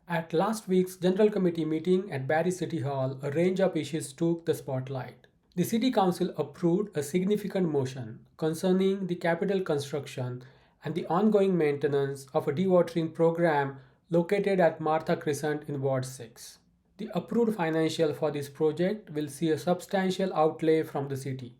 At last week's General Committee meeting at Barrie City Hall, a range of issues took the spotlight. The City Council approved a significant motion concerning the capital construction and the ongoing maintenance of a dewatering program located at Marta Crescent in Ward 6. The approved financial for this project will see a substantial outlay from the city,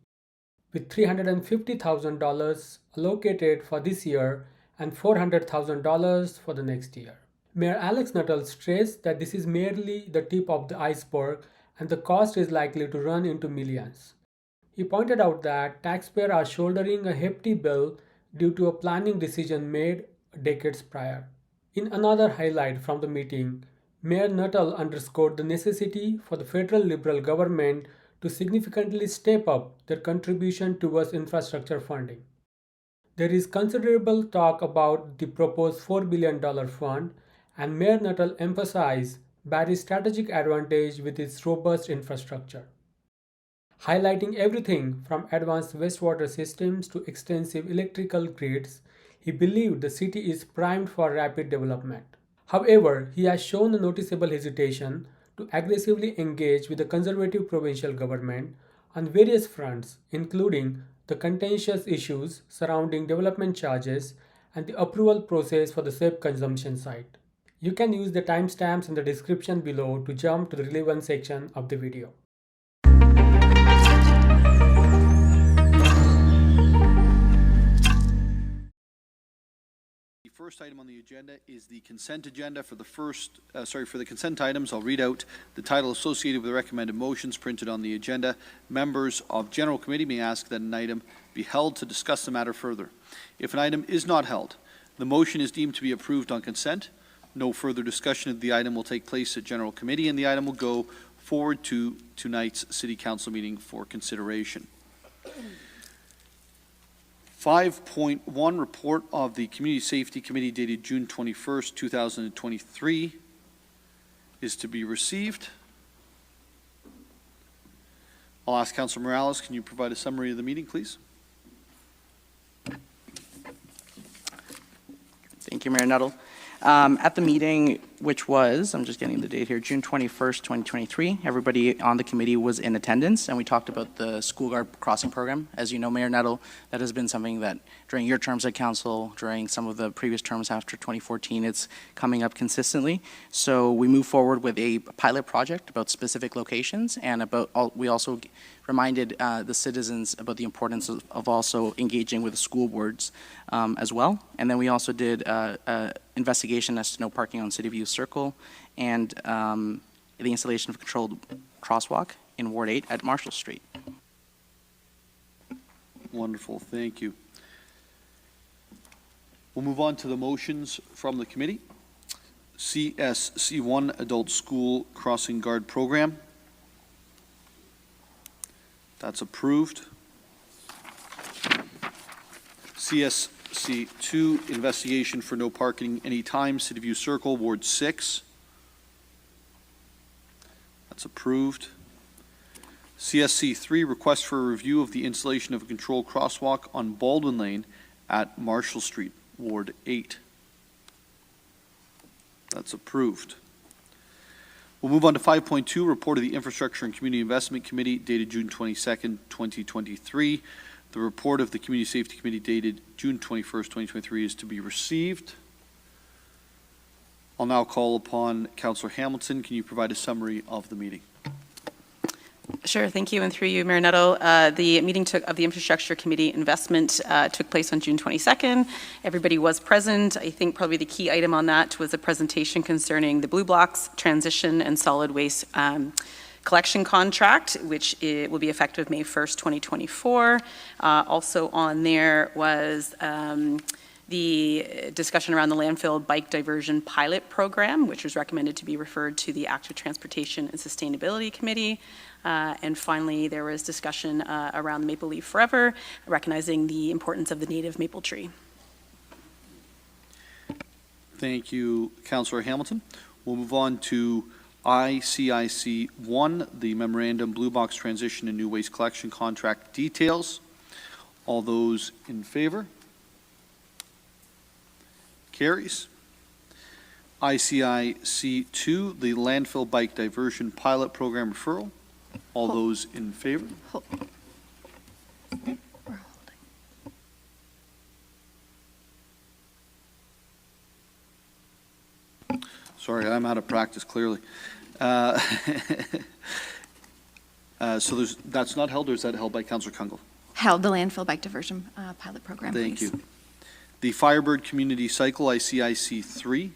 with $350,000 allocated for this year and $400,000 for the next year. Mayor Alex Nuttall stressed that this is merely the tip of the iceberg and the cost is likely to run into millions. He pointed out that taxpayers are shouldering a hefty bill due to a planning decision made decades prior. In another highlight from the meeting, Mayor Nuttall underscored the necessity for the federal Liberal government to significantly step up their contribution towards infrastructure funding. There is considerable talk about the proposed $4 billion fund, and Mayor Nuttall emphasized Barrie's strategic advantage with its robust infrastructure. Highlighting everything from advanced wastewater systems to extensive electrical grids, he believed the city is primed for rapid development. However, he has shown a noticeable hesitation to aggressively engage with the conservative provincial government on various fronts, including the contentious issues surrounding development charges and the approval process for the safe consumption site. You can use the timestamps in the description below to jump to the relevant section of the video. The first item on the agenda is the consent agenda. For the consent items, I'll read out the title associated with the recommended motions printed on the agenda. Members of General Committee may ask that an item be held to discuss the matter further. If an item is not held, the motion is deemed to be approved on consent. No further discussion of the item will take place at General Committee, and the item will go forward to tonight's City Council meeting for consideration. 5.1 report of the Community Safety Committee dated June 21st, 2023 is to be received. I'll ask Councillor Morales, can you provide a summary of the meeting, please? Thank you, Mayor Nuttall. At the meeting, which was, I'm just getting the date here, June 21st, 2023, everybody on the committee was in attendance, and we talked about the school guard crossing program. As you know, Mayor Nuttall, that has been something that during your terms at council, during some of the previous terms after 2014, it's coming up consistently. So we move forward with a pilot project about specific locations, and we also reminded the citizens about the importance of also engaging with the school boards as well. And then we also did investigation as to no parking on City View Circle and the installation of a controlled crosswalk in Ward 8 at Marshall Street. Wonderful, thank you. We'll move on to the motions from the committee. CSC1 Adult School Crossing Guard Program. That's approved. CSC2 Investigation for No Parking Anytime, City View Circle, Ward 6. That's approved. CSC3 Request for a review of the installation of a controlled crosswalk on Baldwin Lane at Marshall Street, Ward 8. That's approved. We'll move on to 5.2, Report of the Infrastructure and Community Investment Committee dated June 22nd, 2023. The report of the Community Safety Committee dated June 21st, 2023 is to be received. I'll now call upon Councillor Hamilton. Can you provide a summary of the meeting? Sure, thank you, and through you, Mayor Nuttall. The meeting of the Infrastructure Committee Investment took place on June 22nd. Everybody was present. I think probably the key item on that was a presentation concerning the Blue Blocks transition and solid waste collection contract, which will be effective May 1st, 2024. Also on there was the discussion around the landfill bike diversion pilot program, which was recommended to be referred to the Active Transportation and Sustainability Committee. And finally, there was discussion around Maple Leaf Forever, recognizing the importance of the native maple tree. Thank you, Councillor Hamilton. We'll move on to ICIC 1, the Memorandum Blue Box Transition and New Waste Collection Contract Details. All those in favor? Carries. ICIC 2, the landfill bike diversion pilot program referral. All those in favor? Hold. We're holding. Sorry, I'm out of practice, clearly. So that's not held, or is that held by Councillor Kungle? Held the landfill bike diversion pilot program, Thank please. you. The Firebird Community Cycle, ICIC 3.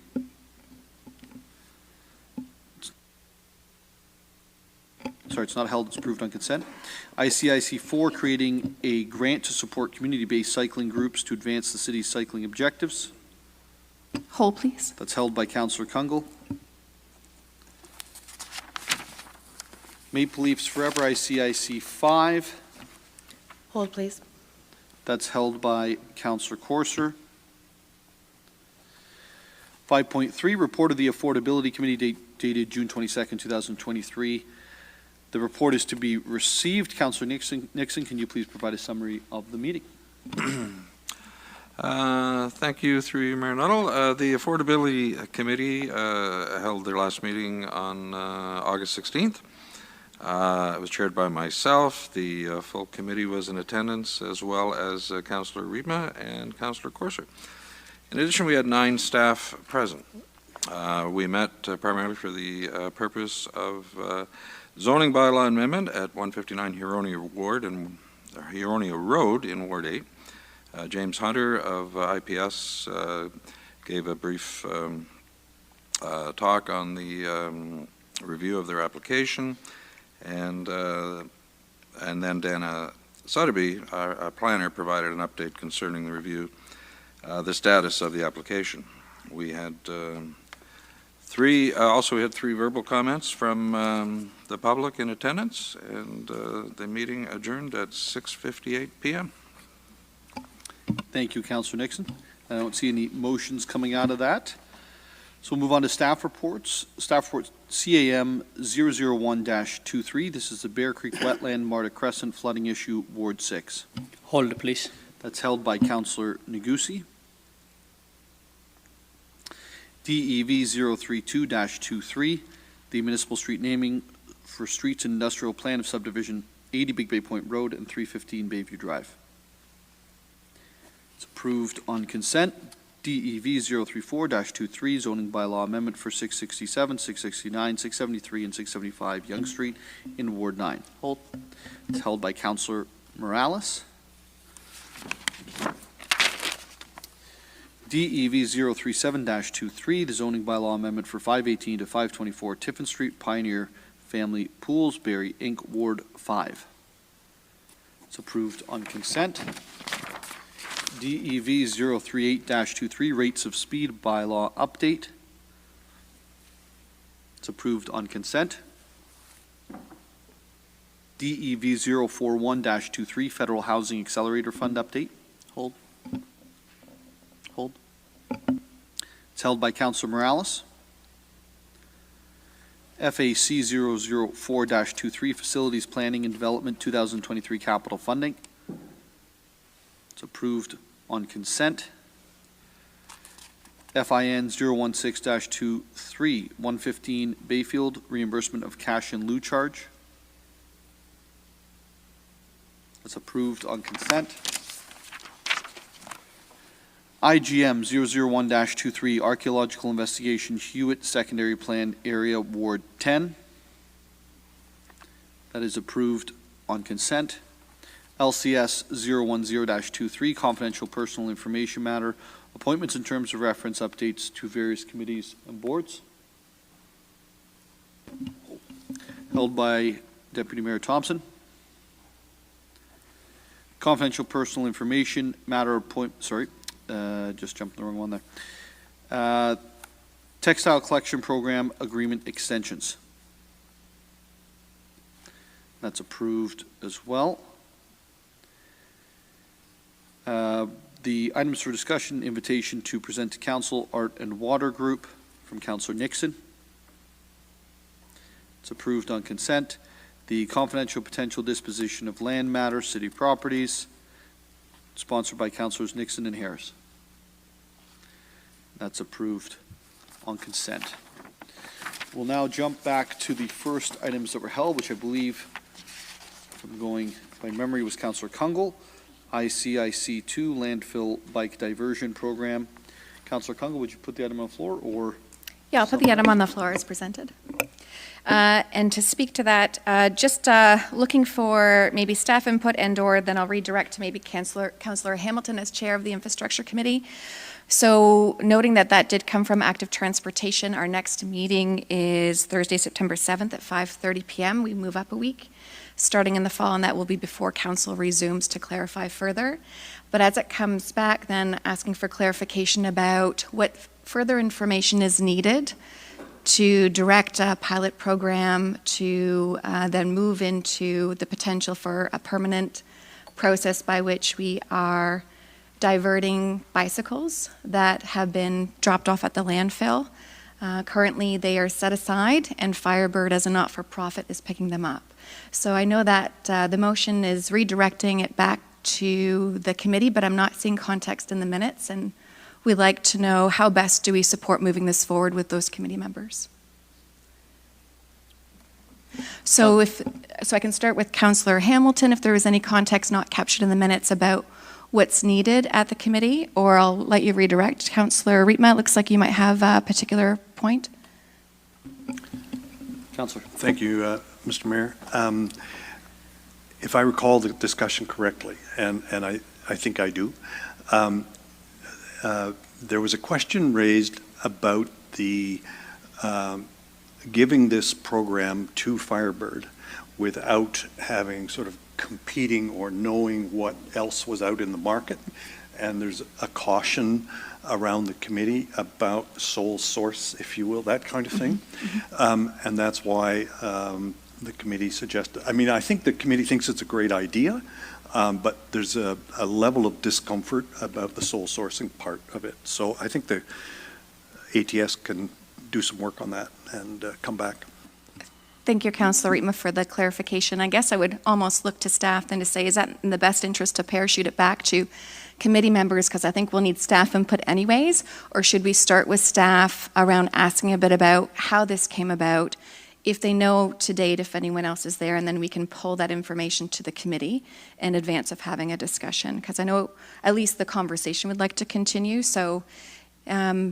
Sorry, it's not held, it's approved on consent. ICIC 4, creating a grant to support community-based cycling groups to advance the city's cycling objectives. Hold, please. That's held by Councillor Kungle. Maple Leafs Forever, ICIC 5. Hold, please. That's held by Councillor Corser. 5.3, report of the Affordability Committee dated June 22nd, 2023. The report is to be received. Councillor Nixon, can you please provide a summary of the meeting? Thank you, through you, Mayor Nuttall. The Affordability Committee held their last meeting on August 16th. It was chaired by myself. The full committee was in attendance, as well as Councillor Riedma and Councillor Corser. In addition, we had 9 staff present. We met primarily for the purpose of zoning bylaw amendment at 159 Huronia Road in Ward 8. James Hunter of IPS gave a brief talk on the review of their application, and then Dana Sotheby, our planner, provided an update concerning the review, the status of the application. We had three verbal comments from the public in attendance, and the meeting adjourned at 6:58 p.m. Thank you, Councillor Nixon. I don't see any motions coming out of that. So we'll move on to staff reports. Staff report CAM 001-23. This is the Bear Creek Wetland, Marta Crescent flooding issue, Ward 6. Hold, please. That's held by Councillor Negussi. DEV 032-23, the municipal street naming for streets and industrial plan of subdivision 80 Big Bay Point Road and 315 Bayview Drive. It's approved on consent. DEV 034-23, zoning bylaw amendment for 667, 669, 673, and 675 Yonge Street in Ward 9. Hold. It's held by Councillor Morales. DEV 037-23, the zoning bylaw amendment for 518 to 524 Tiffin Street, Pioneer Family Pools, Barrie, Inc., Ward 5. It's approved on consent. DEV 038-23, rates of speed bylaw update. It's approved on consent. DEV 041-23, federal housing accelerator fund update. Hold. Hold. It's held by Councillor Morales. FAC 004-23, facilities planning and development 2023 capital funding. It's approved on consent. FIN 016-23, 115 Bayfield, reimbursement of cash in lieu charge. It's approved on consent. IGM 001-23, archaeological investigation, Hewitt Secondary Plan Area, Ward 10. That is approved on consent. LCS 010-23, confidential personal information matter, appointments in terms of reference, updates to various committees and boards. Held by Deputy Mayor Thompson. Confidential personal information matter, just jumped the wrong one there. Textile collection program agreement extensions. That's approved as well. The items for discussion, invitation to present to Council, Art and Water Group from Councillor Nixon. It's approved on consent. The confidential potential disposition of land matter, city properties, sponsored by Councillors Nixon and Harris. That's approved on consent. We'll now jump back to the first items that were held, which I believe, if I'm going by memory, was Councillor Kungle, ICIC 2 landfill bike diversion program. Councillor Kungle, would you put the item on the floor, or? Yeah, I'll put the item on the floor as presented. And to speak to that, just looking for maybe staff input and/or then I'll redirect to maybe Councillor Hamilton as chair of the Infrastructure Committee. So noting that that did come from Active Transportation, our next meeting is Thursday, September 7th at 5:30 p.m. We move up a week, starting in the fall, and that will be before council resumes to clarify further. But as it comes back, then asking for clarification about what further information is needed to direct a pilot program to then move into the potential for a permanent process by which we are diverting bicycles that have been dropped off at the landfill. Currently, they are set aside, and Firebird, as a not-for-profit, is picking them up. So I know that the motion is redirecting it back to the committee, but I'm not seeing context in the minutes, and we'd like to know how best do we support moving this forward with those committee members. So I can start with Councillor Hamilton, if there was any context not captured in the minutes about what's needed at the committee, or I'll let you redirect. Councillor Rietma, looks like you might have a particular point. Councillor. Thank you, Mr. Mayor. If I recall the discussion correctly, and I think I do, there was a question raised about the giving this program to Firebird without having sort of competing or knowing what else was out in the market. And there's a caution around the committee about sole source, if you will, that kind of thing. And that's why the committee suggested, I mean, I think the committee thinks it's a great idea, but there's a level of discomfort about the sole sourcing part of it. So I think the ATS can do some work on that and come back. Thank you, Councillor Rietma, for the clarification. I guess I would almost look to staff then to say, is that in the best interest to parachute it back to committee members, because I think we'll need staff input anyways, or should we start with staff around asking a bit about how this came about, if they know to date, if anyone else is there, and then we can pull that information to the committee in advance of having a discussion, because I know at least the conversation would like to continue. So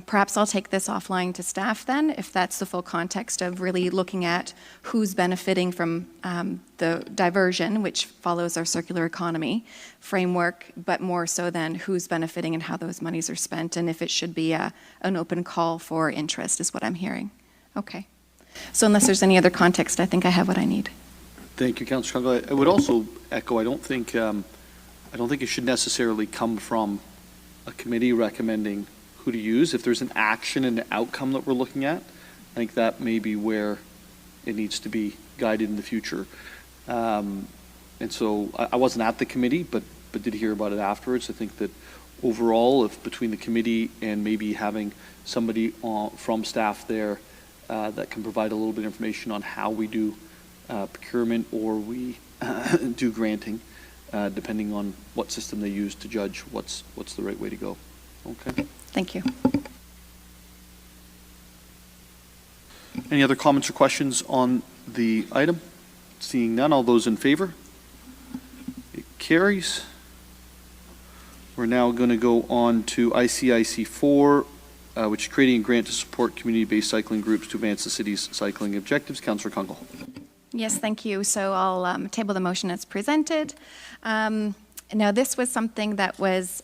perhaps I'll take this offline to staff then, if that's the full context of really looking at who's benefiting from the diversion, which follows our circular economy framework, but more so than who's benefiting and how those monies are spent, and if it should be an open call for interest is what I'm hearing. Okay. So unless there's any other context, I think I have what I need. Thank you, Councillor Kungle. I would also echo, I don't think it should necessarily come from a committee recommending who to use. If there's an action and an outcome that we're looking at, I think that may be where it needs to be guided in the future. And so I wasn't at the committee, but did hear about it afterwards. I think that overall, if between the committee and maybe having somebody from staff there that can provide a little bit of information on how we do procurement or we do granting, depending on what system they use to judge what's the right way to go. Okay. Thank you. Any other comments or questions on the item? Seeing none, all those in favor? It carries. We're now going to go on to ICIC 4, which is creating a grant to support community-based cycling groups to advance the city's cycling objectives. Councillor Kungle. Yes, thank you. So I'll table the motion as presented. Now, this was something that was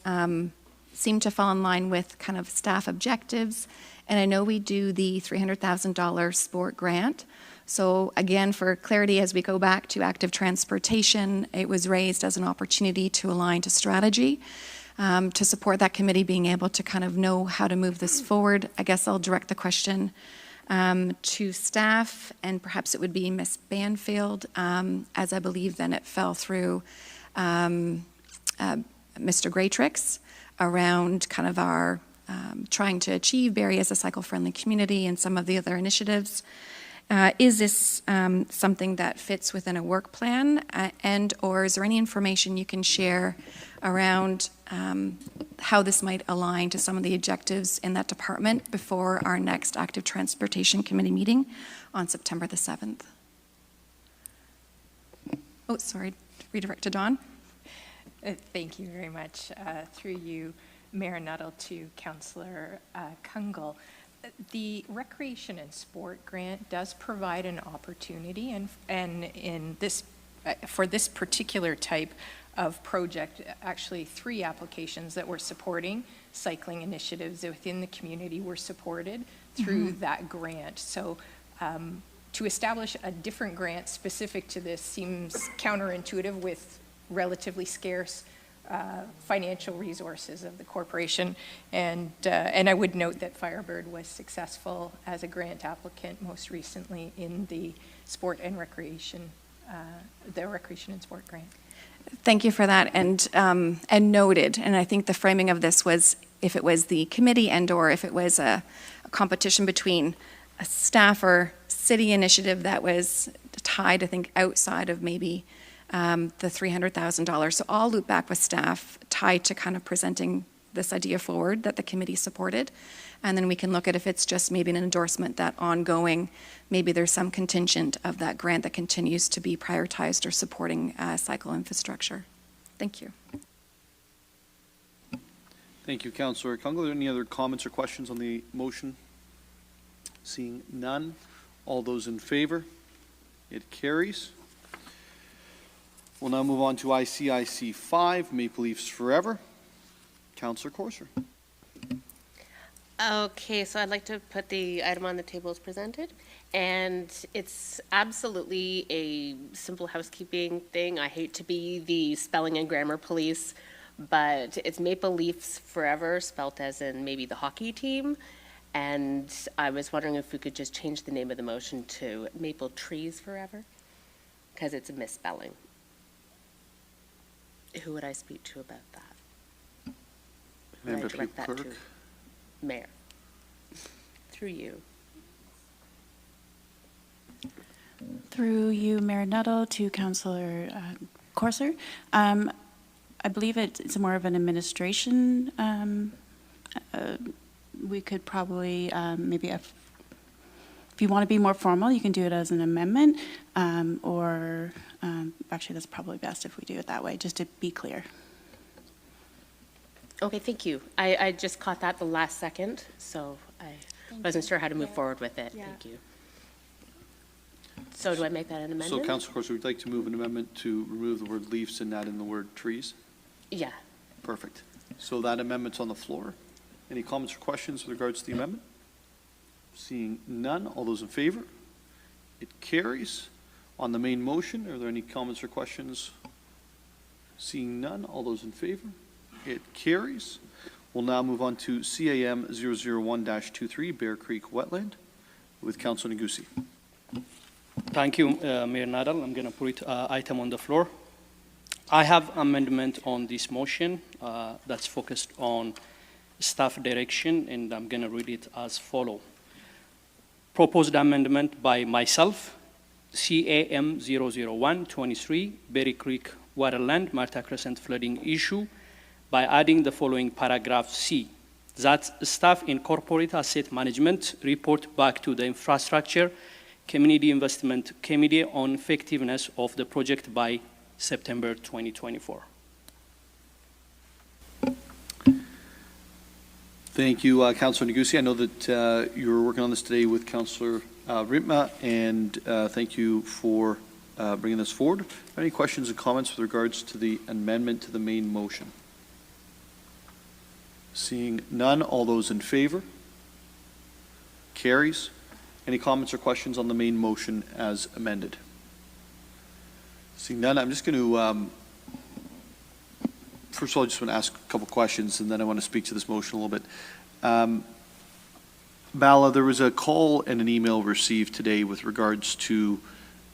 seemed to fall in line with kind of staff objectives, and I know we do the $300,000 sport grant. So again, for clarity, as we go back to active transportation, it was raised as an opportunity to align to strategy, to support that committee being able to kind of know how to move this forward. I guess I'll direct the question to staff, and perhaps it would be Ms. Banfield, as I believe then it fell through Mr. Graytrix around kind of our trying to achieve Barrie as a cycle-friendly community and some of the other initiatives. Is this something that fits within a work plan, and or is there any information you can share around how this might align to some of the objectives in that department before our next Active Transportation Committee meeting on September the 7th. Oh, sorry, redirect to Dawn. Thank you very much. Through you, Mayor Nuttall, to Councillor Kungle. The Recreation and Sport Grant does provide an opportunity, and in this, for this particular type of project, actually 3 applications that we're supporting, cycling initiatives within the community were supported through that grant. So to establish a different grant specific to this seems counterintuitive with relatively scarce financial resources of the corporation, and I would note that Firebird was successful as a grant applicant most recently in the sport and recreation, the recreation and sport grant. Thank you for that, and noted. And I think the framing of this was if it was the committee and/or if it was a competition between a staff or city initiative that was tied, I think, outside of maybe the $300,000. So I'll loop back with staff tied to kind of presenting this idea forward that the committee supported. And then we can look at if it's just maybe an endorsement that ongoing, maybe there's some contingent of that grant that continues to be prioritized or supporting cycle infrastructure. Thank you. Thank you, Councillor Kungle. Are there any other comments or questions on the motion? Seeing none. All those in favor? It carries. We'll now move on to ICIC 5, Maple Leafs Forever. Councillor Corser. Okay, so I'd like to put the item on the table as presented, and it's absolutely a simple housekeeping thing. I hate to be the spelling and grammar police, but it's Maple Leafs Forever, spelt as in maybe the hockey team, and I was wondering if we could just change the name of the motion to Maple Trees Forever, because it's a misspelling. Who would I speak to about that? Who would I direct that to? Mayor. Through you. Through you, Mayor Nuttall, to Councillor Corser. I believe it's more of an administration. We could probably maybe, if you want to be more formal, you can do it as an amendment, or actually that's probably best if we do it that way, just to be clear. Okay, thank you. I just caught that the last second, so I wasn't sure how to move forward with it. Yeah. Thank you. So do I make that an amendment? So, Councillor Corser, would like to move an amendment to remove the word leaves and add in the word trees? Yeah. Perfect. So that amendment's on the floor. Any comments or questions with regards to the amendment? Seeing none, all those in favor? It carries. On the main motion, are there any comments or questions? Seeing none, all those in favor? It carries. We'll now move on to CAM 001-23, Bear Creek Wetland, with Councillor Negussi. Thank you, Mayor Nuttall. I'm going to put item on the floor. I have amendment on this motion that's focused on staff direction, and I'm going to read it as follows. Proposed amendment by myself, CAM 001-23, Bear Creek Wetland, Marta Crescent flooding issue, by adding the following paragraph C, that staff incorporate asset management report back to the Infrastructure Community Investment Committee on effectiveness of the project by September 2024. Thank you, Councillor Negussi. I know that you were working on this today with Councillor Rintma, and thank you for bringing this forward. Any questions and comments with regards to the amendment to the main motion? Seeing none, all those in favor? Carries. Any comments or questions on the main motion as amended? Seeing none, I'm just going to, first of all, I just want to ask a couple questions, and then I want to speak to this motion a little bit. Bala, there was a call and an email received today with regards to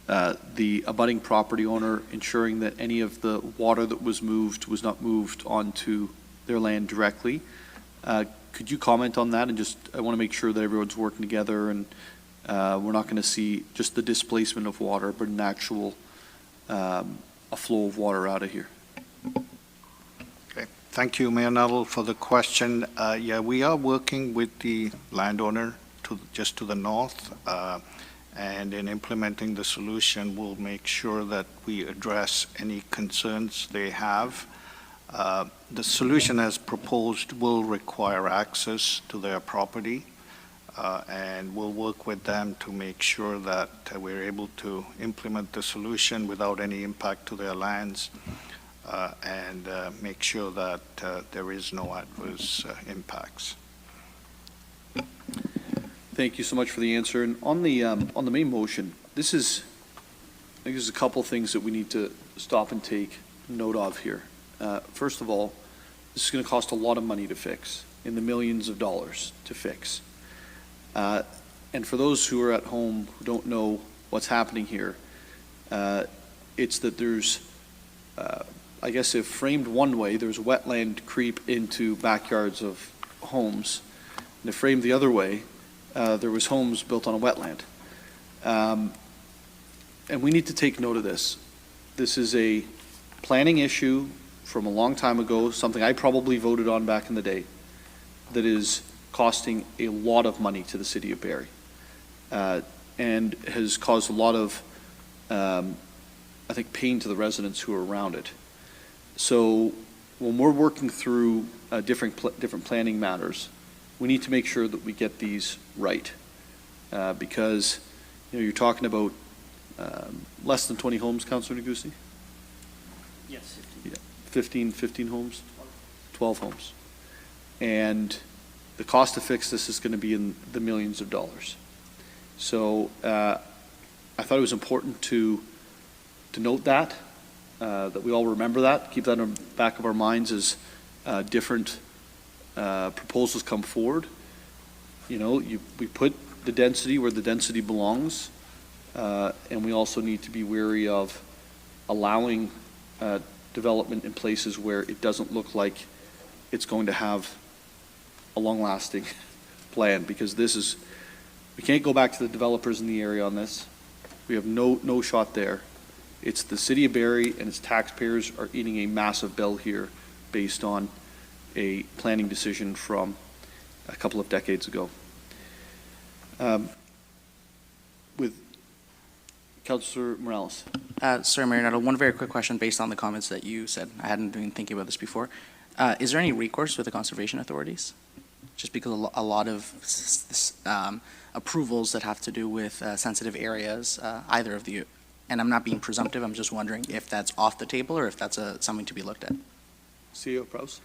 the abutting property owner ensuring that any of the water that was moved was not moved onto their land directly. Could you comment on that? And just, I want to make sure that everyone's working together and we're not going to see just the displacement of water, but an actual a flow of water out of here. Okay. Thank you, Mayor Nuttall, for the question. Yeah, we are working with the landowner just to the north, and in implementing the solution, we'll make sure that we address any concerns they have. The solution as proposed will require access to their property, and we'll work with them to make sure that we're able to implement the solution without any impact to their lands, and make sure that there is no adverse impacts. Thank you so much for the answer. And on the main motion, I think there's a couple things that we need to stop and take note of here. First of all, this is going to cost a lot of money to fix, in the millions of dollars to fix. And for those who are at home who don't know what's happening here, it's that there's, I guess if framed one way, there's wetland creep into backyards of homes. And if framed the other way, there was homes built on a wetland. And we need to take note of this. This is a planning issue from a long time ago, something I probably voted on back in the day, that is costing a lot of money to the city of Barrie, and has caused a lot of, I think, pain to the residents who are around it. So when we're working through different planning matters, we need to make sure that we get these right, because you're talking about less than 20 homes, Councillor Negussi? Yes. 15 homes? 12 homes. And the cost to fix this is going to be in the millions of dollars. So I thought it was important to note that we all remember that, keep that in the back of our minds as different proposals come forward. We put the density where the density belongs, and we also need to be wary of allowing development in places where it doesn't look like it's going to have a long-lasting plan, because we can't go back to the developers in the area on this. We have no shot there. It's the city of Barrie and its taxpayers are eating a massive bill here based on a planning decision from a couple of decades ago. With Councillor Morales. Sir, Mayor Nuttall, one very quick question based on the comments that you said. I hadn't been thinking about this before. Is there any recourse with the conservation authorities? Just because a lot of approvals that have to do with sensitive areas, either of you, and I'm not being presumptive, I'm just wondering if that's off the table or if that's something to be looked at. CEO Prowse.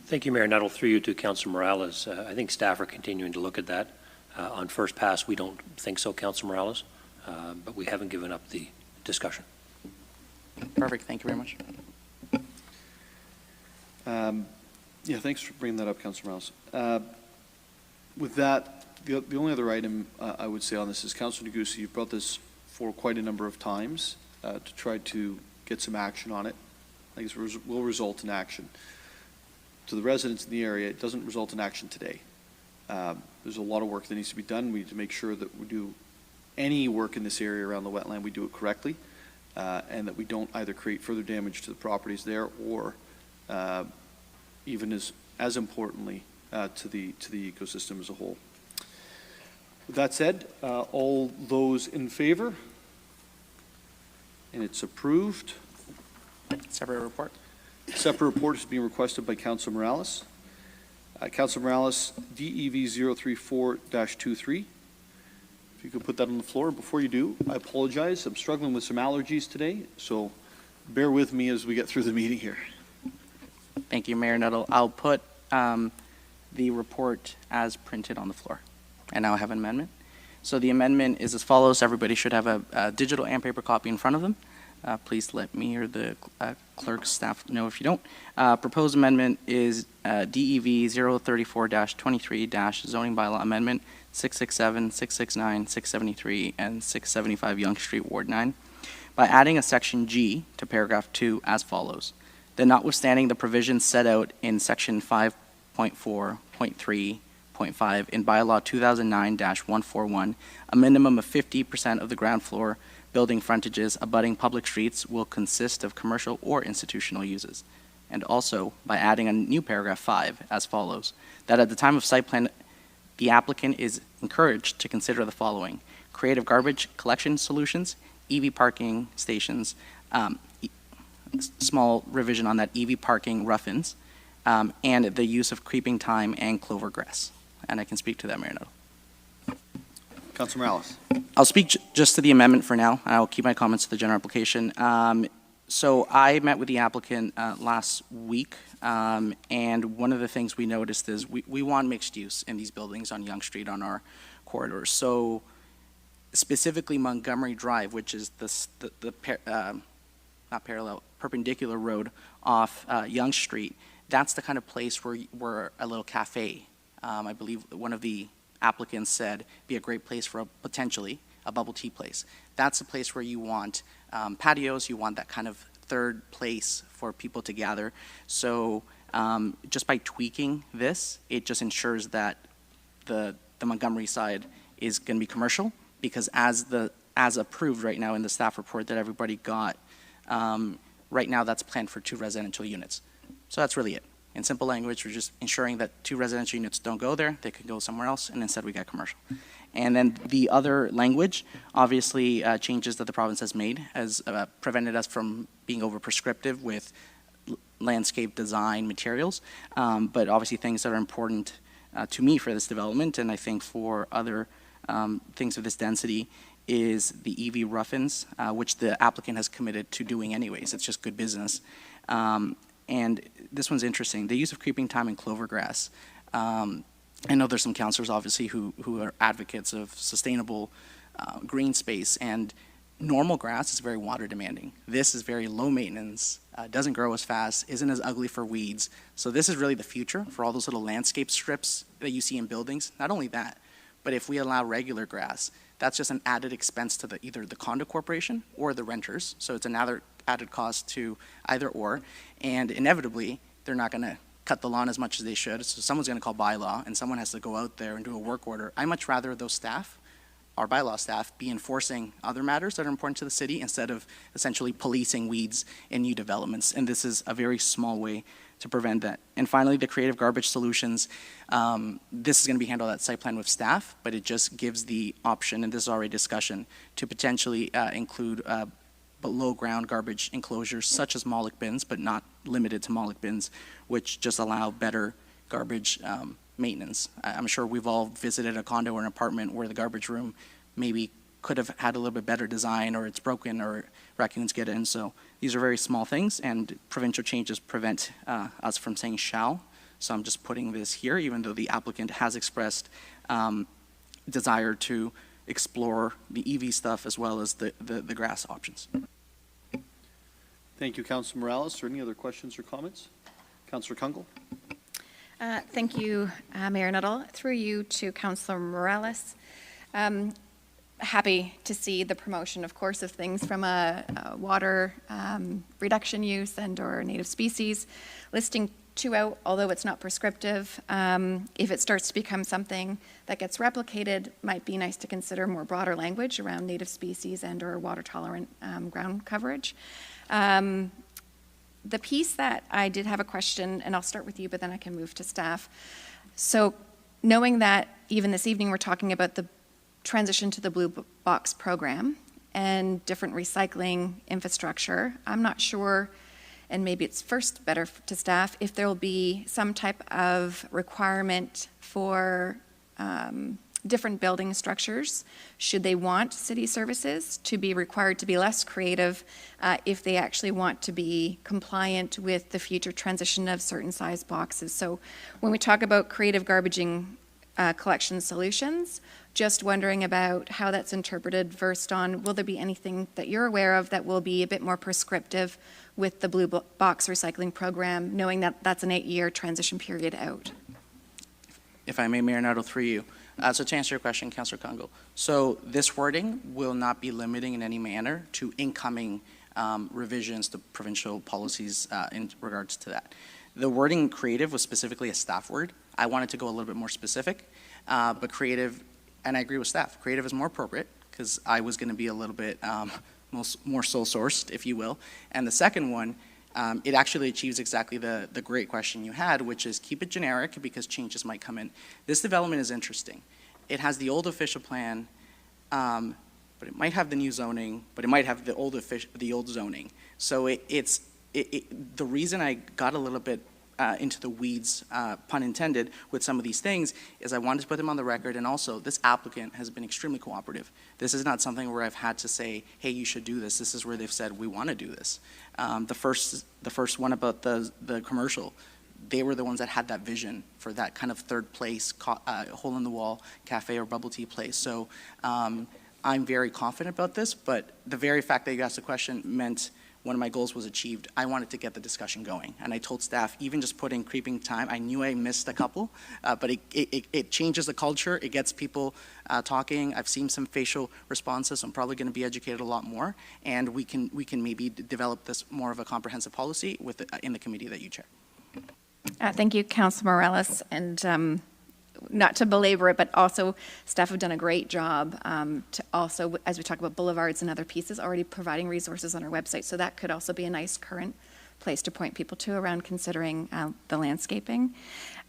Thank you, Mayor Nuttall. Through you to Councillor Morales. I think staff are continuing to look at that. On first pass, we don't think so, Councillor Morales, but we haven't given up the discussion. Perfect. Thank you very much. Yeah, thanks for bringing that up, Councillor Morales. With that, the only other item I would say on this is, Councillor Negussi, you've brought this for quite a number of times to try to get some action on it. I think it will result in action. To the residents in the area, it doesn't result in action today. There's a lot of work that needs to be done. We need to make sure that we do any work in this area around the wetland, we do it correctly, and that we don't either create further damage to the properties there or even as importantly to the ecosystem as a whole. With that said, all those in favor? And it's approved. Separate report. Separate report is being requested by Councillor Morales. Councillor Morales, DEV 034-23. If you could put that on the floor. Before you do, I apologize. I'm struggling with some allergies today, so bear with me as we get through the meeting here. Thank you, Mayor Nuttall. I'll put the report as printed on the floor. And now I have an amendment. So the amendment is as follows. Everybody should have a digital and paper copy in front of them. Please let me or the clerk's staff know if you don't. Proposed amendment is DEV 034-23- zoning bylaw amendment 667, 669, 673, and 675 Yonge Street, Ward 9, by adding a section G to paragraph 2 as follows. That notwithstanding the provisions set out in section 5.4.3.5 in bylaw 2009-141, a minimum of 50% of the ground floor building frontages abutting public streets will consist of commercial or institutional uses. And also by adding a new paragraph 5 as follows, that at the time of site plan, the applicant is encouraged to consider the following: creative garbage collection solutions, EV parking stations, small revision on that, EV parking rough-ins, and the use of creeping thyme and clover grass. And I can speak to that, Mayor Nuttall. Councilor Morales. I'll speak just to the amendment for now, and I'll keep my comments to the general application. So I met with the applicant last week, and one of the things we noticed is we want mixed use in these buildings on Yonge Street on our corridors. So specifically Montgomery Drive, which is perpendicular road off Yonge Street, that's the kind of place where a little cafe, I believe one of the applicants said, be a great place for potentially a bubble tea place. That's a place where you want patios, you want that kind of third place for people to gather. So just by tweaking this, it just ensures that the Montgomery side is going to be commercial, because as approved right now in the staff report that everybody got, right now that's planned for 2 residential units. So that's really it. In simple language, we're just ensuring that 2 residential units don't go there, they can go somewhere else, and instead we got commercial. And then the other language, obviously changes that the province has made has prevented us from being over prescriptive with landscape design materials, but obviously things that are important to me for this development, and I think for other things of this density, is the EV rough-ins, which the applicant has committed to doing anyways. It's just good business. And this one's interesting. The use of creeping thyme and clover grass. I know there's some councillors obviously who are advocates of sustainable green space, and normal grass is very water demanding. This is very low maintenance, doesn't grow as fast, isn't as ugly for weeds. So this is really the future for all those little landscape strips that you see in buildings. Not only that, but if we allow regular grass, that's just an added expense to either the condo corporation or the renters. So it's another added cost to either or, and inevitably they're not going to cut the lawn as much as they should, so someone's going to call bylaw and someone has to go out there and do a work order. I much rather those staff, our bylaw staff, be enforcing other matters that are important to the city instead of essentially policing weeds in new developments, and this is a very small way to prevent that. And finally, the creative garbage solutions. This is going to be handled at site plan with staff, but it just gives the option, and this is already discussion, to potentially include below ground garbage enclosures such as Moloch bins, but not limited to Moloch bins, which just allow better garbage maintenance. I'm sure we've all visited a condo or an apartment where the garbage room maybe could have had a little bit better design, or it's broken, or raccoons get in. So these are very small things, and provincial changes prevent us from saying shall. So I'm just putting this here, even though the applicant has expressed desire to explore the EV stuff as well as the grass options. Thank you, Councilor Morales. Are there any other questions or comments? Councilor Kungl. Thank you, Mayor Nuttall. Through you to Councilor Morales. Happy to see the promotion, of course, of things from a water reduction use and or native species. Listing 2 out, although it's not prescriptive, if it starts to become something that gets replicated, might be nice to consider more broader language around native species and or water tolerant ground coverage. The piece that I did have a question, and I'll start with you, but then I can move to staff. So knowing that even this evening we're talking about the transition to the Blue Box program and different recycling infrastructure, I'm not sure, and maybe it's first better to staff, if there will be some type of requirement for different building structures, should they want city services, to be required to be less creative if they actually want to be compliant with the future transition of certain size boxes. So when we talk about creative garbaging collection solutions, just wondering about how that's interpreted versed on, will there be anything that you're aware of that will be a bit more prescriptive with the Blue Box recycling program, knowing that that's an 8-year transition period out? If I may, Mayor Nuttall, through you. So to answer your question, Councillor Kungl, so this wording will not be limiting in any manner to incoming revisions to provincial policies in regards to that. The wording creative was specifically a staff word. I wanted to go a little bit more specific, but creative, and I agree with staff, creative is more appropriate because I was going to be a little bit more sole-sourced, if you will. And the second one, it actually achieves exactly the great question you had, which is keep it generic because changes might come in. This development is interesting. It has the old official plan, but it might have the new zoning, but it might have the old zoning. So the reason I got a little bit into the weeds, pun intended, with some of these things is I wanted to put them on the record, and also this applicant has been extremely cooperative. This is not something where I've had to say, hey, you should do this. This is where they've said, we want to do this. The first one about the commercial, they were the ones that had that vision for that kind of third place, hole-in-the-wall cafe or bubble tea place. So I'm very confident about this, but the very fact that you asked the question meant one of my goals was achieved. I wanted to get the discussion going. And I told staff, even just putting creeping time, I knew I missed a couple, but it changes the culture. It gets people talking. I've seen some facial responses. I'm probably going to be educated a lot more. And we can maybe develop this more of a comprehensive policy in the committee that you chair. Thank you, Councilor Morales. And not to belabor it, but also staff have done a great job to also, as we talk about boulevards and other pieces, already providing resources on our website. So that could also be a nice current place to point people to around considering the landscaping.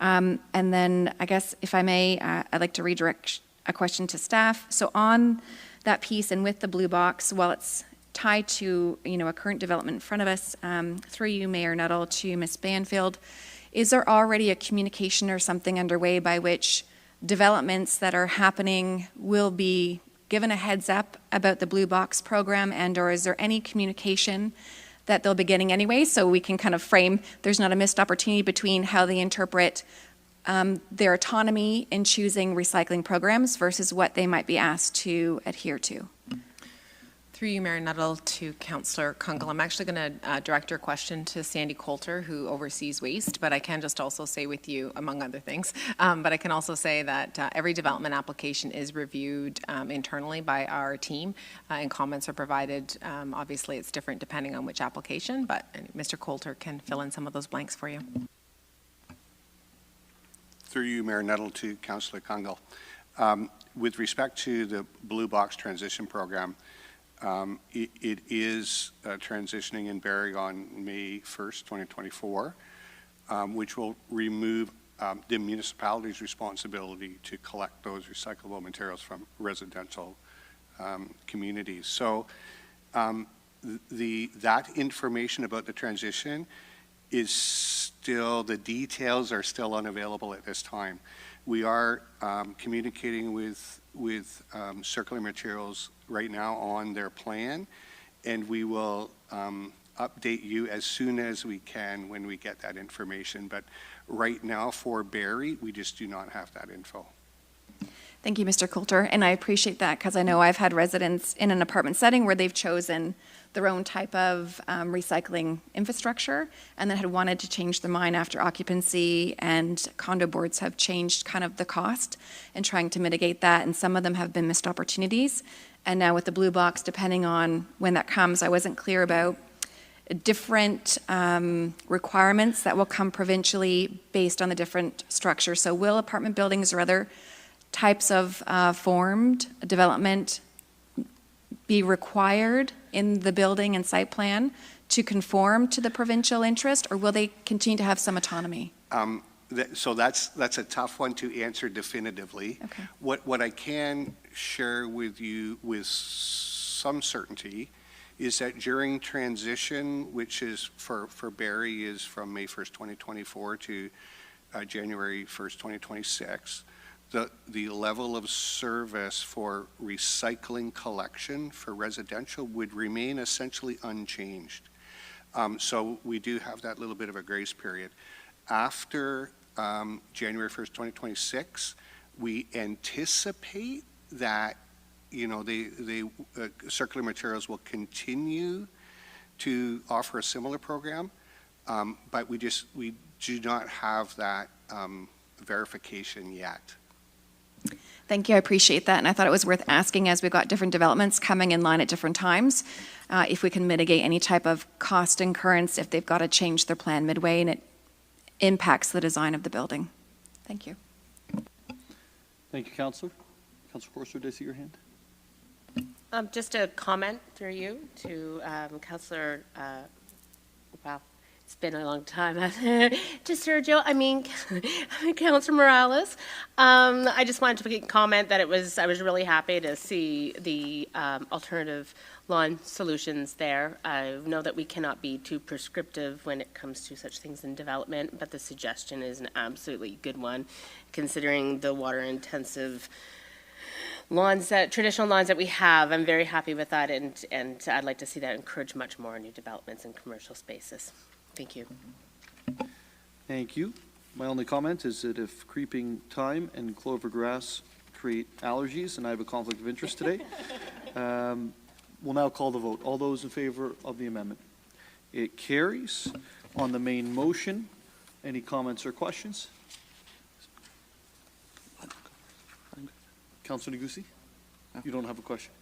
And then I guess, if I may, I'd like to redirect a question to staff. So on that piece and with the blue box, while it's tied to a current development in front of us, through you, Mayor Nuttall, to Ms. Banfield, is there already a communication or something underway by which developments that are happening will be given a heads up about the Blue Box program, and or is there any communication that they'll be getting anyway, so we can kind of frame there's not a missed opportunity between how they interpret their autonomy in choosing recycling programs versus what they might be asked to adhere to? Through you, Mayor Nuttall, to Councillor Kunkel. I'm actually going to direct your question to Sandy Coulter, who oversees waste, but I can just also say with you, among other things, but I can also say that every development application is reviewed internally by our team, and comments are provided. Obviously, it's different depending on which application, but Mr. Coulter can fill in some of those blanks for you. Through you, Mayor Nuttall, to Councillor Kunkel. With respect to the Blue Box Transition Program, it is transitioning in Barrie on May 1st, 2024, which will remove the municipality's responsibility to collect those recyclable materials from residential communities. So that information about the transition is still, the details are still unavailable at this time. We are communicating with Circular Materials right now on their plan, and we will update you as soon as we can when we get that information. But right now for Barrie, we just do not have that info. Thank you, Mr. Coulter, and I appreciate that because I know I've had residents in an apartment setting where they've chosen their own type of recycling infrastructure and then had wanted to change their mind after occupancy, and condo boards have changed kind of the cost and trying to mitigate that, and some of them have been missed opportunities. And now with the blue box, depending on when that comes, I wasn't clear about different requirements that will come provincially based on the different structures. So will apartment buildings or other types of formed development be required in the building and site plan to conform to the provincial interest, or will they continue to have some autonomy? So that's a tough one to answer definitively. Okay. What I can share with you with some certainty is that during transition, which is for Barrie is from May 1st, 2024 to January 1st, 2026, the level of service for recycling collection for residential would remain essentially unchanged. So we do have that little bit of a grace period. After January 1st, 2026, we anticipate that the Circular Materials will continue to offer a similar program, but we do not have that verification yet. Thank you, I appreciate that, and I thought it was worth asking as we've got different developments coming in line at different times, if we can mitigate any type of cost incurrence if they've got to change their plan midway and it impacts the design of the building. Thank you. Thank you, Councillor. Councillor Forster, did I see your hand? Just a comment through you to Councillor, wow, it's been a long time, to Sergio, Councillor Morales. I just wanted to comment that I was really happy to see the alternative lawn solutions there. I know that we cannot be too prescriptive when it comes to such things in development, but the suggestion is an absolutely good one, considering the water-intensive traditional lawns that we have. I'm very happy with that, and I'd like to see that encourage much more new developments in commercial spaces. Thank you. Thank you. My only comment is that if creeping thyme and clover grass create allergies, and I have a conflict of interest today, we'll now call the vote. All those in favor of the amendment? It carries. On the main motion, any comments or questions? Councillor Negussi? You don't have a question.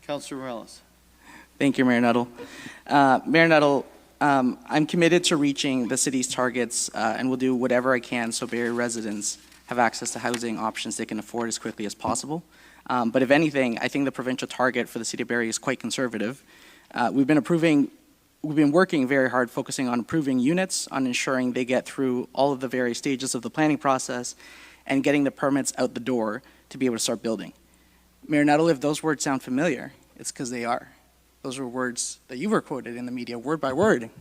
Councillor Morales? Thank you, Mayor Nuttall. Mayor Nuttall, I'm committed to reaching the city's targets and will do whatever I can so Barrie residents have access to housing options they can afford as quickly as possible. But if anything, I think the provincial target for the city of Barrie is quite conservative. We've been working very hard focusing on approving units, on ensuring they get through all of the various stages of the planning process and getting the permits out the door to be able to start building. Mayor Nuttall, if those words sound familiar, it's because they are. Those were words that you were quoted in the media word by word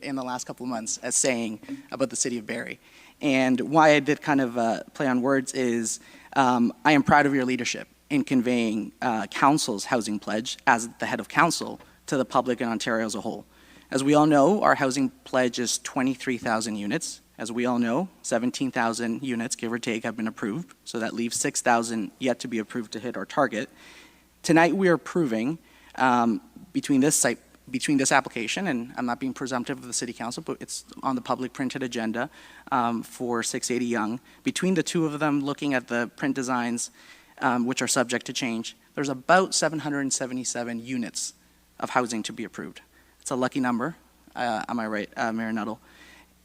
in the last couple of months as saying about the city of Barrie. And why I did kind of play on words is I am proud of your leadership in conveying council's housing pledge as the head of council to the public in Ontario as a whole. As we all know, our housing pledge is 23,000 units. As we all know, 17,000 units, give or take, have been approved. So that leaves 6,000 yet to be approved to hit our target. Tonight we are approving between this application, and I'm not being presumptive of the City Council, but it's on the public printed agenda for 680 Yonge. Between the two of them, looking at the print designs, which are subject to change, there's about 777 units of housing to be approved. It's a lucky number, am I right, Mayor Nuttall?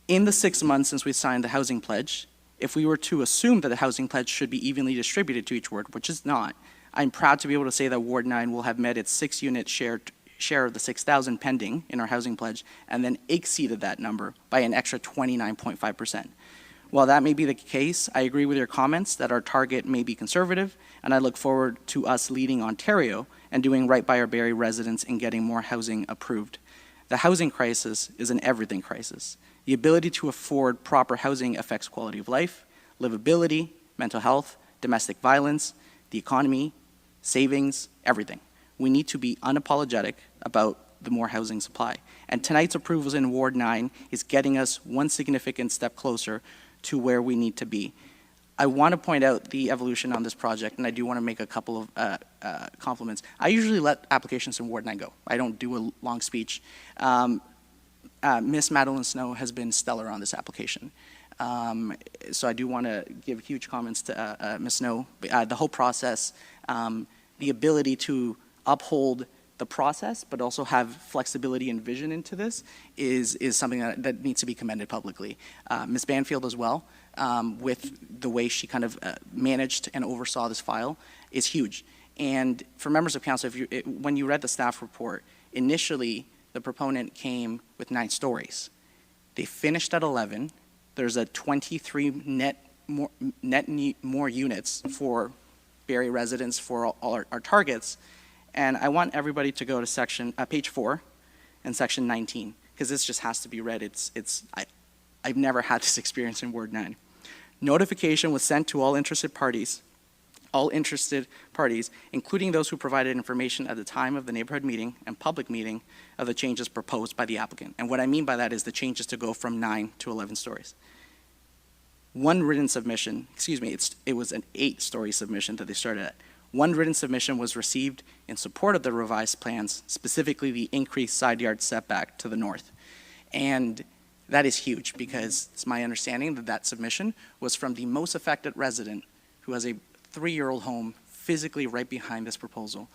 In the 6 months since we signed the housing pledge, if we were to assume that the housing pledge should be evenly distributed to each ward, which is not, I'm proud to be able to say that Ward 9 will have met its 6-unit share of the 6,000 pending in our housing pledge, and then exceeded that number by an extra 29.5%. While that may be the case, I agree with your comments that our target may be conservative, and I look forward to us leading Ontario and doing right by our Barrie residents in getting more housing approved. The housing crisis is an everything crisis. The ability to afford proper housing affects quality of life, livability, mental health, domestic violence, the economy, savings, everything. We need to be unapologetic about the more housing supply. And tonight's approvals in Ward 9 is getting us one significant step closer to where we need to be. I want to point out the evolution on this project, and I do want to make a couple of compliments. I usually let applications in Ward 9 go. I don't do a long speech. Miss Madeline Snow has been stellar on this application. So I do want to give huge comments to Ms. Snow. The whole process, the ability to uphold the process, but also have flexibility and vision into this is something that needs to be commended publicly. Ms. Banfield as well, with the way she kind of managed and oversaw this file, is huge. And for members of council, when you read the staff report, initially the proponent came with 9 stories. They finished at 11. There's a 23 net more units for Barrie residents for all our targets. And I want everybody to go to page 4 and section 19, because this just has to be read. I've never had this experience in Ward 9. Notification was sent to all interested parties, including those who provided information at the time of the neighborhood meeting and public meeting of the changes proposed by the applicant. And what I mean by that is the changes to go from 9 to 11 stories. One written submission, it was an 8-story submission that they started at. One written submission was received in support of the revised plans, specifically the increased side yard setback to the north. And that is huge, because it's my understanding that that submission was from the most affected resident who has a 3-year-old home physically right behind this proposal.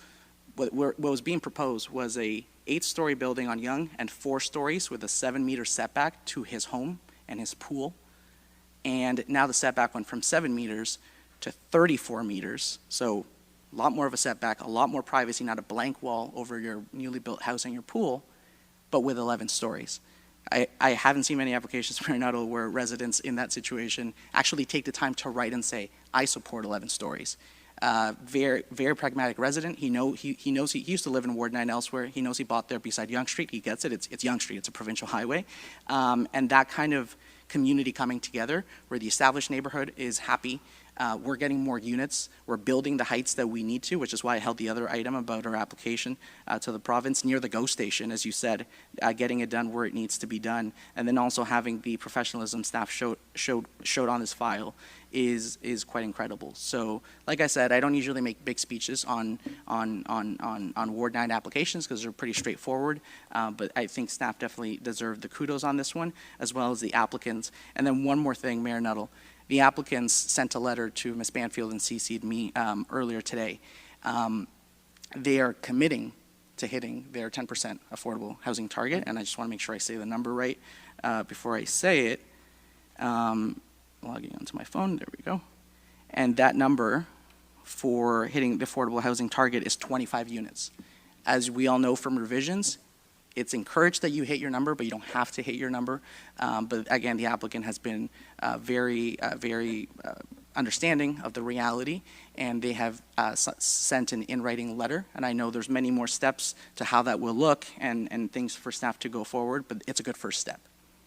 What was being proposed was a 8-story building on Yonge and 4 stories with a 7-meter setback to his home and his pool. And now the setback went from 7 meters to 34 meters. So a lot more of a setback, a lot more privacy, not a blank wall over your newly built house and your pool, but with 11 stories. I haven't seen many applications for Nuttall where residents in that situation actually take the time to write and say, I support 11 stories. Very, very pragmatic resident. He knows he used to live in Ward 9 elsewhere. He knows he bought there beside Yonge Street. He gets it. It's Yonge Street. It's a provincial highway. And that kind of community coming together where the established neighborhood is happy. We're getting more units. We're building the heights that we need to, which is why I held the other item about our application to the province near the GO station, as you said, getting it done where it needs to be done, and then also having the professionalism staff showed on this file is quite incredible. So, like I said, I don't usually make big speeches on Ward 9 applications because they're pretty straightforward, but I think staff definitely deserve the kudos on this one, as well as the applicants. And then one more thing, Mayor Nuttall. The applicants sent a letter to Ms. Banfield and CC'd me earlier today. They are committing to hitting their 10% affordable housing target, and I just want to make sure I say the number right before I say it. Logging onto my phone, there we go. And that number for hitting the affordable housing target is 25 units. As we all know from revisions, it's encouraged that you hit your number, but you don't have to hit your number. But again, the applicant has been very understanding of the reality, and they have sent an in-writing letter. And I know there's many more steps to how that will look and things for staff to go forward, but it's a good first step.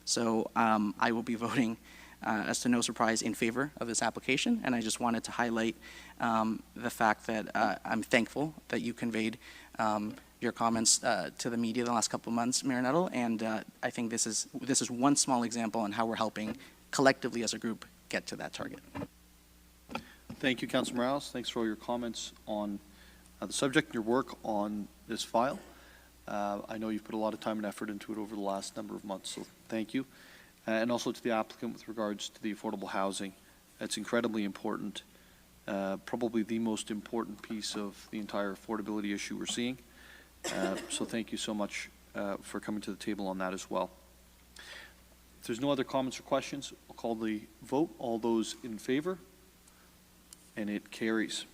So I will be voting, as to no surprise, in favor of this application. And I just wanted to highlight the fact that I'm thankful that you conveyed your comments to the media the last couple of months, Mayor Nuttall, and I think this is one small example on how we're helping collectively as a group get to that target. Thank you, Councilor Morales. Thanks for all your comments on the subject and your work on this file. I know you've put a lot of time and effort into it over the last number of months, so thank you. And also to the applicant with regards to the affordable housing. It's incredibly important, probably the most important piece of the entire affordability issue we're seeing. So thank you so much for coming to the table on that as well. If there's no other comments or questions, I'll call the vote. All those in favor? And it carries.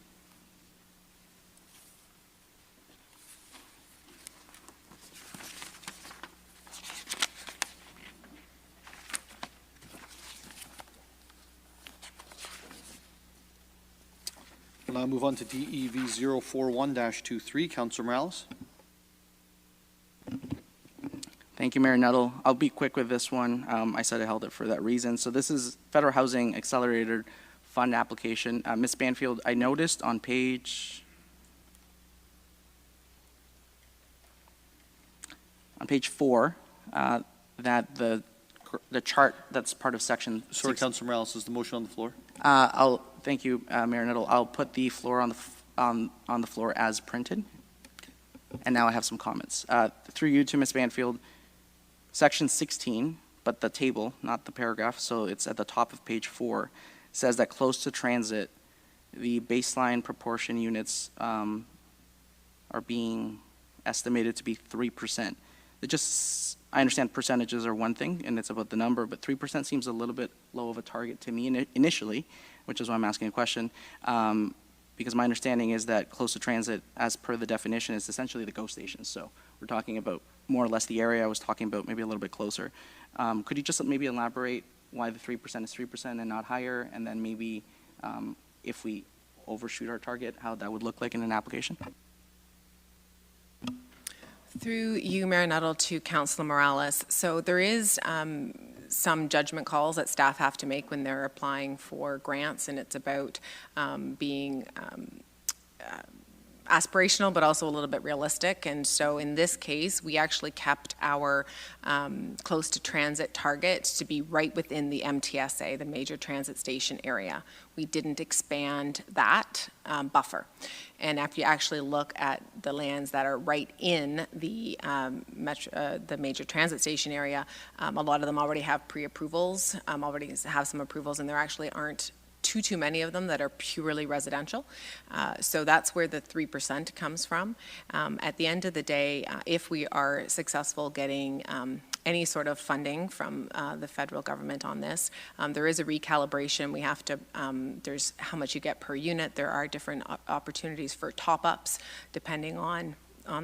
We'll now move on to DEV 041-23. Councilor Morales. Thank you, Mayor Nuttall. I'll be quick with this one. I said I held it for that reason. So this is Federal Housing Accelerator Fund application. Ms. Banfield, I noticed on page 4 that the chart that's part of section. Sorry, Councilor Morales, is the motion on the floor? Thank you, Mayor Nuttall. I'll put the floor on the floor as printed. And now I have some comments. Through you to Ms. Banfield, section 16, but the table, not the paragraph, so it's at the top of page 4, says that close to transit, the baseline proportion units are being estimated to be 3%. I understand percentages are one thing, and it's about the number, but 3% seems a little bit low of a target to me initially, which is why I'm asking a question. Because my understanding is that close to transit, as per the definition, is essentially the GO stations. So we're talking about more or less the area I was talking about, maybe a little bit closer. Could you just maybe elaborate why the 3% is 3% and not higher, and then maybe if we overshoot our target, how that would look like in an application? Through you, Mayor Nuttall, to Councilor Morales. So there is some judgment calls that staff have to make when they're applying for grants, and it's about being aspirational, but also a little bit realistic. And so in this case, we actually kept our close to transit target to be right within the MTSA, the major transit station area. We didn't expand that buffer. And if you actually look at the lands that are right in the major transit station area, a lot of them already have pre-approvals, already have some approvals, and there actually aren't too many of them that are purely residential. So that's where the 3% comes from. At the end of the day, if we are successful getting any sort of funding from the federal government on this. There is a recalibration. We have to, there's how much you get per unit. There are different opportunities for top-ups depending on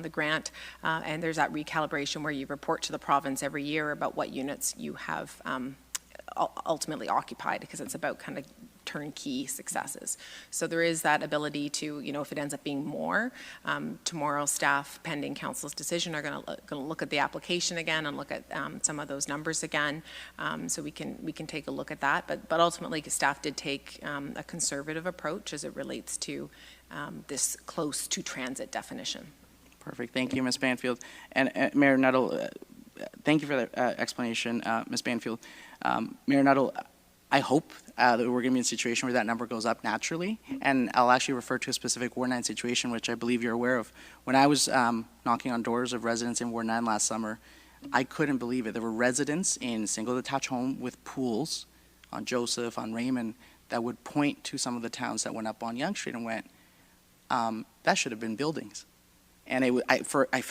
the grant, and there's that recalibration where you report to the province every year about what units you have ultimately occupied, because it's about kind of turnkey successes. So there is that ability to, you know, if it ends up being more, tomorrow staff, pending council's decision, are going to look at the application again and look at some of those numbers again, so we can take a look at that. But ultimately, staff did take a conservative approach as it relates to this close to transit definition. Perfect. Thank you, Ms. Banfield. And Mayor Nuttall, thank you for that explanation, Ms. Banfield. Mayor Nuttall, I hope that we're going to be in a situation where that number goes up naturally. And I'll actually refer to a specific Ward 9 situation, which I believe you're aware of. When I was knocking on doors of residents in Ward 9 last summer, I couldn't believe it. There were residents in single detached home with pools on Joseph, on Raymond, that would point to some of the towns that went up on Yonge Street and went, that should have been buildings. And I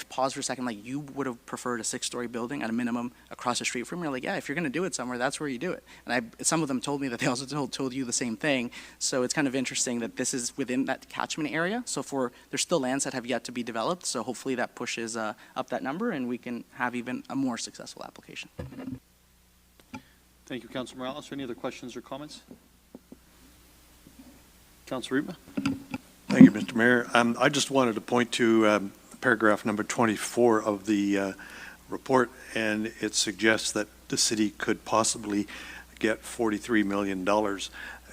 paused for a second, like, you would have preferred a 6-story building at a minimum across the street from me. Like, yeah, if you're going to do it somewhere, that's where you do it. And some of them told me that they also told you the same thing. So it's kind of interesting that this is within that catchment area. So there's still lands that have yet to be developed. So hopefully that pushes up that number and we can have even a more successful application. Thank you, Councilor Morales. Any other questions or comments? Councilor Riepma. Thank you, Mr. Mayor. I just wanted to point to paragraph number 24 of the report, and it suggests that the city could possibly get $43 million.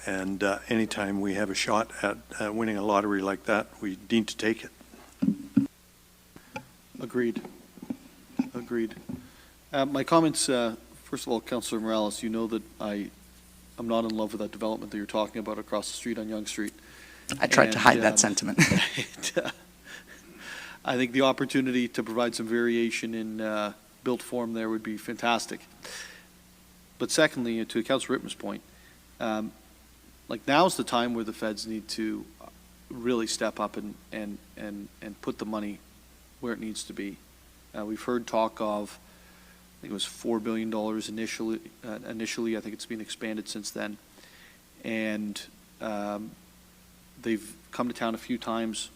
And anytime we have a shot at winning a lottery like that, we need to take it. Agreed. Agreed. My comments, first of all, Councilor Morales, you know that I'm not in love with that development that you're talking about across the street on Yonge Street. I tried to hide that sentiment. I think the opportunity to provide some variation in built form there would be fantastic. But secondly, to Councilor Rittman's point, like, now's the time where the feds need to really step up and put the money where it needs to be. We've heard talk of, I think it was $4 billion initially. I think it's been expanded since then. And they've come to town a few times.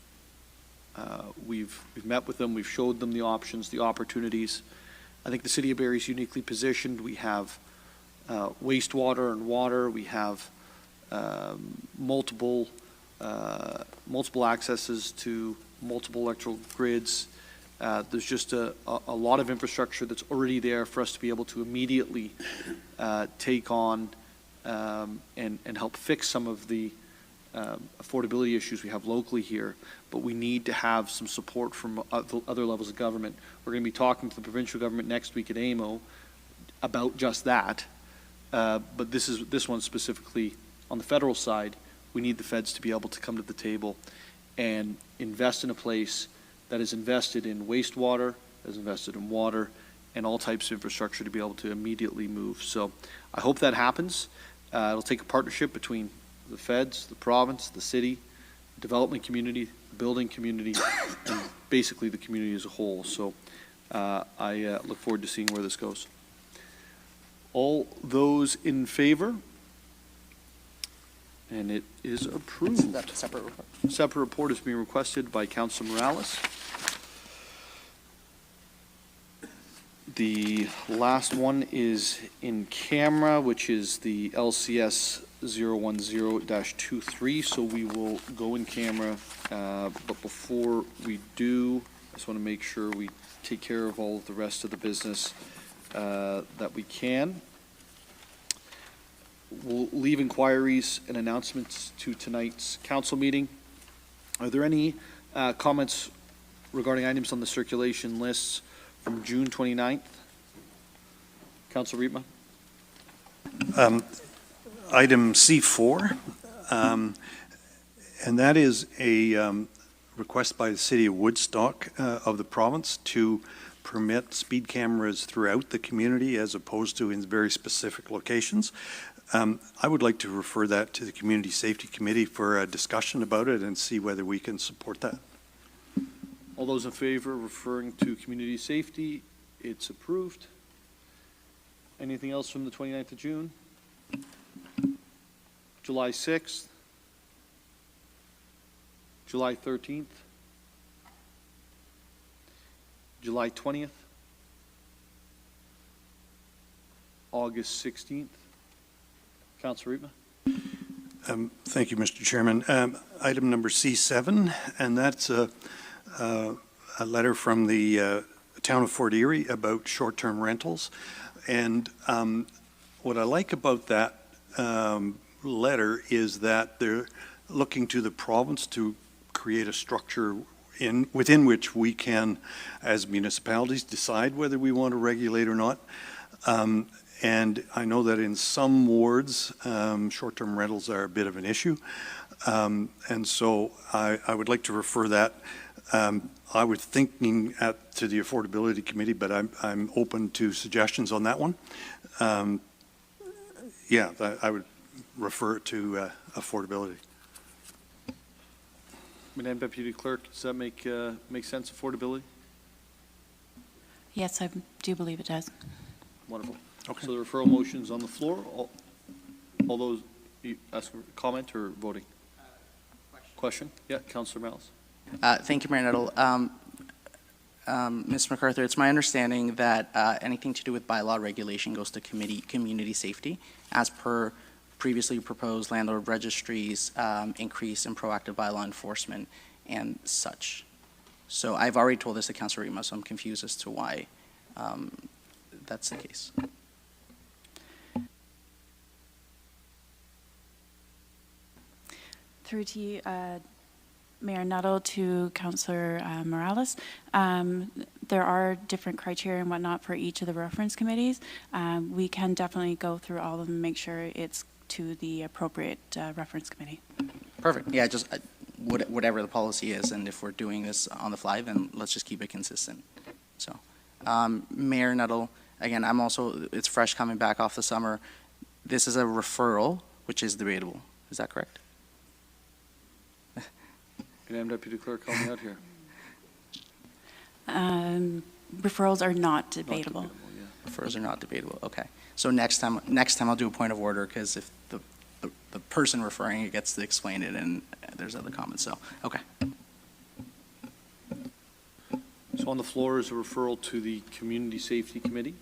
We've met with them. We've showed them the options, the opportunities. I think the city of Barrie is uniquely positioned. We have wastewater and water. We have multiple accesses to multiple electrical grids. There's just a lot of infrastructure that's already there for us to be able to immediately take on and help fix some of the affordability issues we have locally here, but we need to have some support from other levels of government. We're going to be talking to the provincial government next week at AMO about just that, but this one specifically on the federal side. We need the feds to be able to come to the table and invest in a place that is invested in wastewater, that is invested in water, and all types of infrastructure to be able to immediately move. So I hope that happens. It'll take a partnership between the feds, the province, the city, the development community, the building community, and basically the community as a whole. So I look forward to seeing where this goes. All those in favor? And it is approved. That's a separate report. Separate report is being requested by Councilor Morales. The last one is in camera, which is the LCS 010-23, so we will go in camera, but before we do, I just want to make sure we take care of all of the rest of the business that we can. We'll leave inquiries and announcements to tonight's council meeting. Are there any comments regarding items on the circulation lists from June 29th? Councilor Riepma. Item C4, and that is a request by the city of Woodstock of the province to permit speed cameras throughout the community as opposed to in very specific locations. I would like to refer that to the Community Safety Committee for a discussion about it and see whether we can support that. All those in favor of referring to community safety, it's approved. Anything else from the 29th of June? July 6th? July 13th? July 20th? August 16th? Councilor Riepma? Thank you, Mr. Chairman. Item number C7, and that's a letter from the town of Fort Erie about short-term rentals. And what I like about that letter is that they're looking to the province to create a structure within which we can, as municipalities, decide whether we want to regulate or not. And I know that in some wards, short-term rentals are a bit of an issue. And so I would like to refer that. I was thinking to the Affordability Committee, but I'm open to suggestions on that one. Yeah, I would refer it to affordability. Madam Deputy Clerk, does that make sense, affordability? Yes, I do believe it does. Wonderful. Okay. So the referral motion's on the floor. All those, you ask for comment or voting? Question? Yeah, Councillor Malice. Thank you, Mayor Nuttall. Ms. MacArthur, it's my understanding that anything to do with bylaw regulation goes to community safety, as per previously proposed landlord registries, increase in proactive bylaw enforcement and such. So I've already told this to Councillor Riepma, so I'm confused as to why that's the case. Through to you, Mayor Nuttall, to Councillor Morales. There are different criteria and whatnot for each of the reference committees. We can definitely go through all of them and make sure it's to the appropriate reference committee. Perfect. Yeah, just whatever the policy is, and if we're doing this on the fly, then let's just keep it consistent. So, Mayor Nuttall, again, it's fresh coming back off the summer. This is a referral, which is debatable. Is that correct? Madam Deputy Clerk, help me out here. Referrals are not debatable. Not debatable, yeah. Referrals are not debatable. Okay. So next time I'll do a point of order, because if the person referring it gets to explain it, and there's other comments. So okay. So on the floor is a referral to the Community Safety Committee.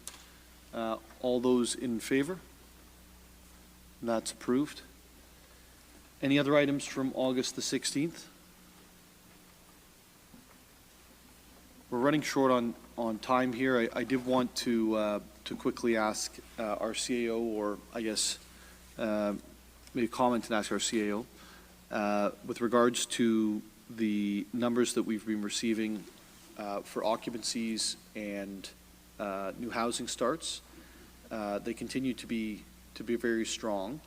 All those in favor? That's approved. Any other items from August the 16th? We're running short on time here. I did want to quickly ask our CAO, or I guess maybe comment and ask our CAO with regards to the numbers that we've been receiving for occupancies and new housing starts. They continue to be very strong.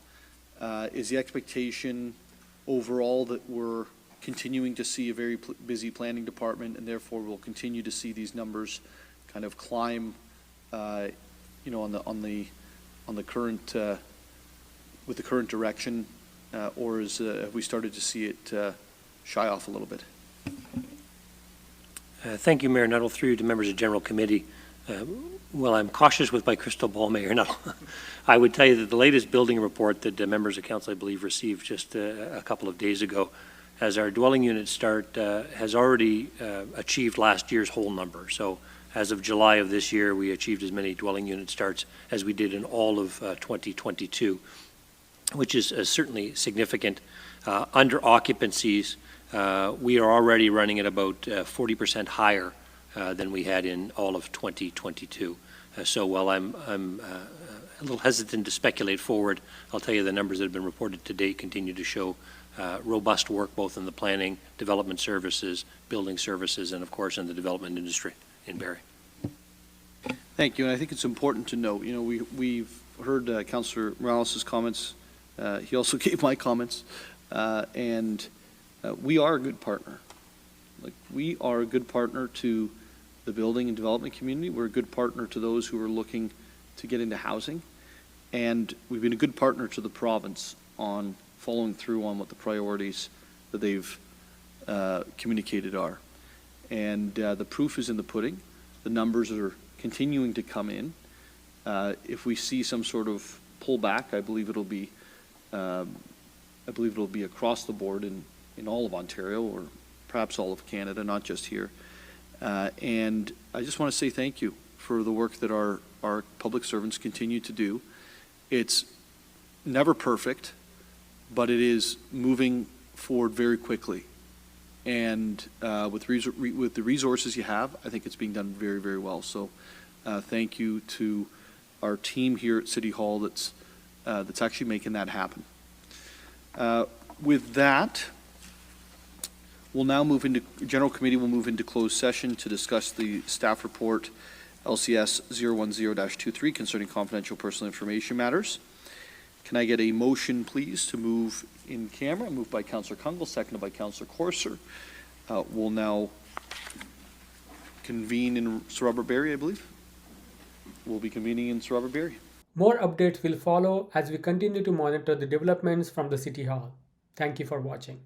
Is the expectation overall that we're continuing to see a very busy planning department, and therefore we'll continue to see these numbers kind of climb, on the current with the current direction, or have we started to see it shy off a little bit? Thank you, Mayor Nuttall. Through you to members of General Committee. Well, I'm cautious with my crystal ball, Mayor Nuttall. I would tell you that the latest building report that members of council, I believe, received just a couple of days ago, as our dwelling unit start has already achieved last year's whole number. So as of July of this year, we achieved as many dwelling unit starts as we did in all of 2022, which is certainly significant. Under occupancies, we are already running at about 40% higher than we had in all of 2022. So while I'm a little hesitant to speculate forward, I'll tell you the numbers that have been reported to date continue to show robust work both in the planning, development services, building services, and of course in the development industry in Barrie. Thank you, and I think it's important to note, we've heard Councillor Morales' comments. He also gave my comments, and we are a good partner. We are a good partner to the building and development community. We're a good partner to those who are looking to get into housing, and we've been a good partner to the province on following through on what the priorities that they've communicated are. And the proof is in the pudding. The numbers are continuing to come in. If we see some sort of pullback, I believe it'll be across the board in all of Ontario, or perhaps all of Canada, not just here. And I just want to say thank you for the work that our public servants continue to do. It's never perfect, but it is moving forward very quickly. And with the resources you have, I think it's being done very, very well. So thank you to our team here at City Hall that's actually making that happen. With that, we'll now move into, General Committee will move into closed session to discuss the staff report LCS 010-23 concerning confidential personal information matters. Can I get a motion, please, to move in camera? Moved by Councillor Kungl, seconded by Councillor Corser. We'll now convene in Sir Robert Barrie, I believe. We'll be convening in Sir Robert Barrie. More updates will follow as we continue to monitor the developments from the City Hall. Thank you for watching.